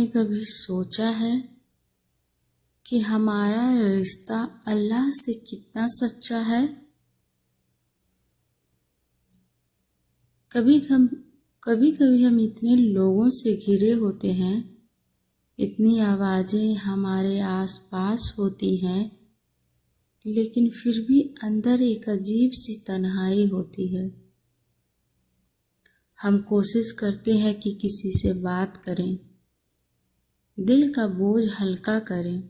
نے کبھی سوچا ہے کہ ہمارا رشتہ اللہ سے کتنا سچا ہے؟ کبھی کبھی ہم اتنے لوگوں سے گھرے ہوتے ہیں، اتنی آوازیں ہمارے آس پاس ہوتی ہیں، لیکن پھر بھی اندر ایک عجیب سی تنہائی ہوتی ہے۔ ہم کوشش کرتے ہیں کہ کسی سے بات کریں، دل کا بوجھ ہلکا کریں،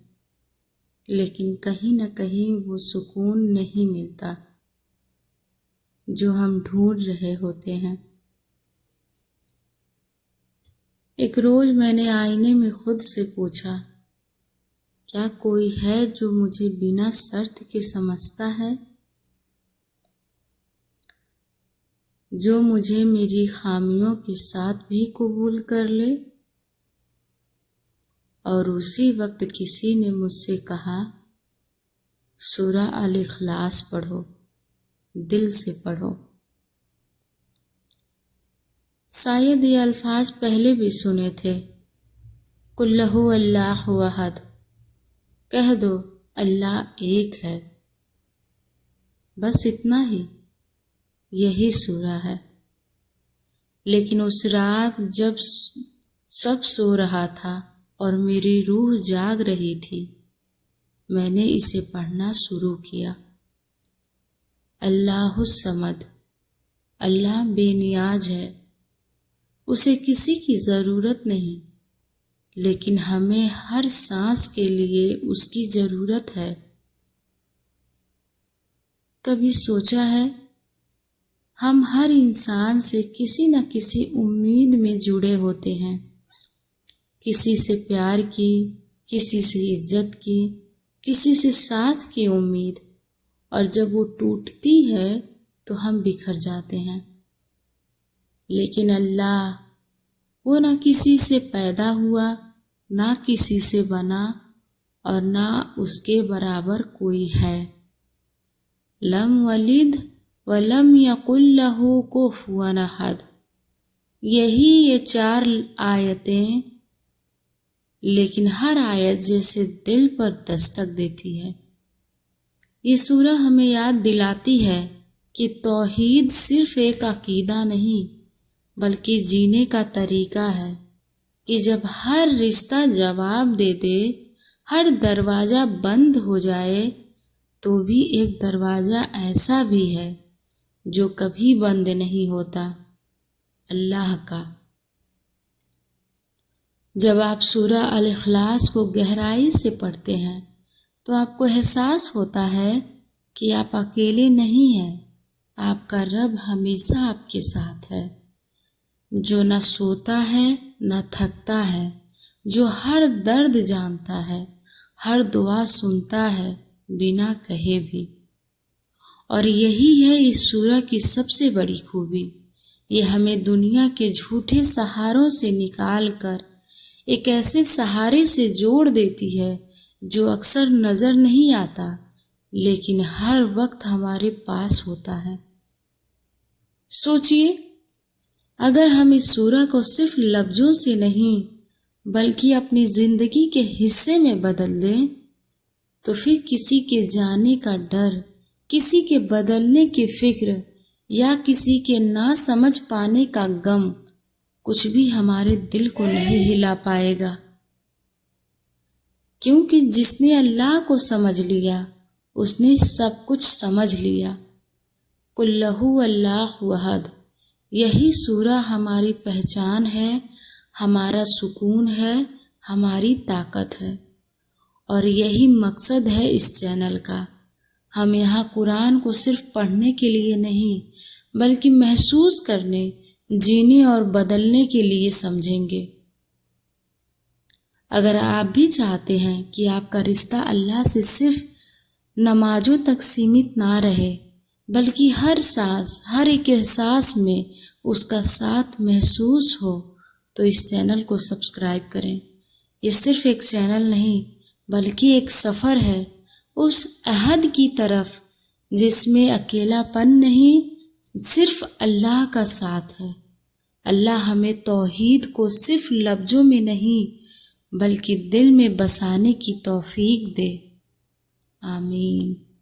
لیکن کہیں نہ کہیں وہ سکون نہیں ملتا جو ہم ڈھونڈ رہے ہوتے ہیں۔ ایک روز میں نے آئینے میں خود سے پوچھا، کیا کوئی ہے جو مجھے بنا شرط کے سمجھتا ہے، جو مجھے میری خامیوں کے ساتھ بھی قبول کر لے؟ اور اسی وقت کسی نے مجھ سے کہا، سورہ الاخلاص پڑھو، دل سے پڑھو۔ شاید یہ الفاظ پہلے بھی سنے تھے، قُلْ هُوَ اللَّهُ أَحَدٌ، کہہ دو اللہ ایک ہے، بس اتنا ہی، یہی سورہ ہے۔ لیکن اس رات جب سب سو رہا تھا اور میری روح جاگ رہی تھی، میں نے اسے پڑھنا شروع کیا۔ اللہ الصمد، اللہ بے نیاز ہے، اسے کسی کی ضرورت نہیں، لیکن ہمیں ہر سانس کے لیے اس کی ضرورت ہے۔ کبھی سوچا ہے، ہم ہر انسان سے کسی نہ کسی امید میں جڑے ہوتے ہیں، کسی سے پیار کی، کسی سے عزت کی، کسی سے ساتھ کی امید، اور جب وہ ٹوٹتی ہے تو ہم بکھر جاتے ہیں۔ لیکن اللہ، وہ نہ کسی سے پیدا ہوا، نہ کسی سے بنا، اور نہ اس کے برابر کوئی ہے۔ لم یلد ولم یکن لہ کفوا احد۔ یہی یہ 4 آیتیں، لیکن ہر آیت جیسے دل پر دستک دیتی ہے۔ یہ سورہ ہمیں یاد دلاتی ہے کہ توحید صرف ایک عقیدہ نہیں بلکہ جینے کا طریقہ ہے، کہ جب ہر رشتہ جواب دے دے، ہر دروازہ بند ہو جائے، تو بھی ایک دروازہ ایسا بھی ہے جو کبھی بند نہیں ہوتا، اللہ کا۔ جب آپ سورہ الاخلاص کو گہرائی سے پڑھتے ہیں تو آپ کو احساس ہوتا ہے کہ آپ اکیلے نہیں ہیں، آپ کا رب ہمیشہ آپ کے ساتھ ہے، جو نہ سوتا ہے نہ تھکتا ہے، جو ہر درد جانتا ہے، ہر دعا سنتا ہے بنا کہے بھی۔ اور یہی ہے اس سورہ کی سب سے بڑی خوبی، یہ ہمیں دنیا کے جھوٹے سہاروں سے نکال کر ایک ایسے سہارے سے جوڑ دیتی ہے جو اکثر نظر نہیں آتا لیکن ہر وقت ہمارے پاس ہوتا ہے۔ سوچئے، اگر ہم اس سورہ کو صرف لفظوں سے نہیں بلکہ اپنی زندگی کے حصے میں بدل دیں تو پھر کسی کے جانے کا ڈر، کسی کے بدلنے کی فکر یا کسی کے نہ سمجھ پانے کا غم کچھ بھی ہمارے دل کو نہیں ہلا پائے گا، کیونکہ جس نے اللہ کو سمجھ لیا اس نے سب کچھ سمجھ لیا۔ قُلْ هُوَ اللَّهُ أَحَدٌ، یہی سورہ ہماری پہچان ہے، ہمارا سکون ہے، ہماری طاقت ہے، اور یہی مقصد ہے اس چینل کا۔ ہم یہاں قرآن کو صرف پڑھنے کے لیے نہیں بلکہ محسوس کرنے، جینے اور بدلنے کے لیے سمجھیں گے۔ اگر آپ بھی چاہتے ہیں کہ آپ کا رشتہ اللہ سے صرف نمازوں تک سیمت نہ رہے بلکہ ہر سانس، ہر ایک احساس میں اس کا ساتھ محسوس ہو، تو اس چینل کو سبسکرائب کریں۔ یہ صرف ایک چینل نہیں بلکہ ایک سفر ہے اس عہد کی طرف جس میں اکیلا پن نہیں، صرف اللہ کا ساتھ ہے۔ اللہ ہمیں توحید کو صرف لفظوں میں نہیں بلکہ دل میں بسانے کی توفیق دے۔ آمین۔